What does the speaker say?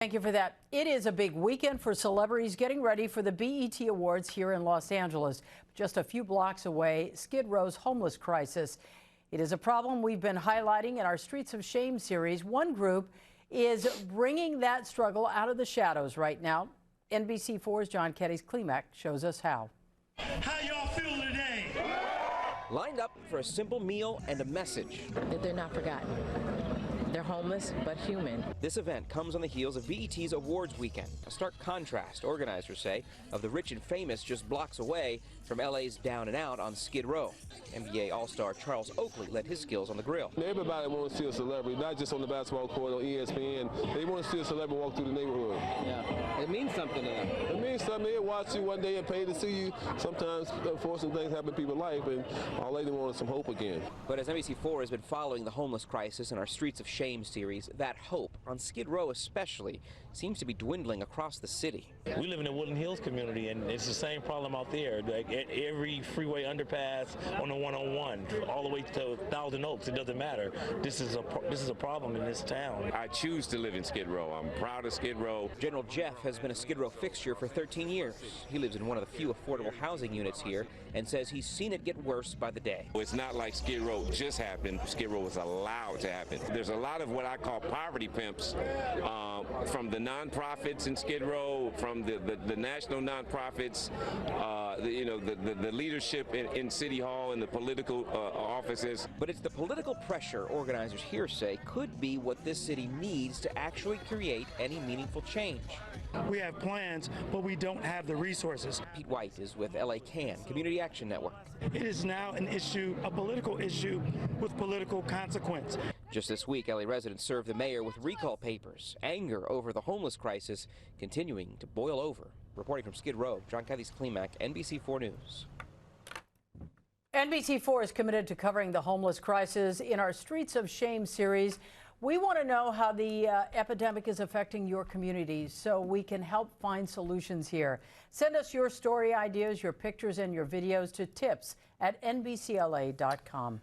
Thank you for that. It is a big weekend for celebrities getting ready for the BET Awards here in Los Angeles. Just a few blocks away, Skid Row's homeless crisis. It is a problem we've been highlighting in our Streets of Shame series. One group is bringing that struggle out of the shadows right now. NBC4's John Keddy's Klimak shows us how. How y'all feel today? Lined up for a simple meal and a message. That they're not forgotten. They're homeless, but human. This event comes on the heels of BET's awards weekend, a stark contrast, organizers say, of the rich and famous just blocks away from LA's Down and Out on Skid Row. NBA All-Star Charles OAKLEY led his skills on the grill. Everybody wants to see a celebrity, not just on the basketball court or ESPN. They want to see a celebrity walk through the neighborhood. Yeah, it means something to them. It means something. They'll watch you one day and pay to see you. Sometimes unfortunate things happen in people's life, and all they want is some hope again. But as NBC4 has been following the homeless crisis in our Streets of Shame series, that hope, on Skid Row especially, seems to be dwindling across the city. We live in the Woodland Hills community, and it's the same problem out there. Like at every freeway underpass, on the 101, all the way to Thousand Oaks, it doesn't matter. This is a problem in this town. I choose to live in Skid Row. I'm proud of Skid Row. General Jeff has been a Skid Row fixture for 13 years. He lives in one of the few affordable housing units here and says he's seen it get worse by the day. It's not like Skid Row just happened. Skid Row was allowed to happen. There's a lot of what I call poverty pimps from the nonprofits in Skid Row, from the national nonprofits, the leadership in City Hall and the political offices. But it's the political pressure organizers here say could be what this city needs to actually create any meaningful change. We have plans, but we don't have the resources. Pete White is with LA CAN, Community Action Network. It is now an issue, a political issue with political consequence. Just this week, LA residents served the mayor with recall papers. Anger over the homeless crisis continuing to boil over. Reporting from Skid Row, John Keddy's Klimak, NBC4 News. NBC4 is committed to covering the homeless crisis in our Streets of Shame series. We want to know how the epidemic is affecting your communities so we can help find solutions here. Send us your story ideas, your pictures, and your videos to tips@nbcla.com.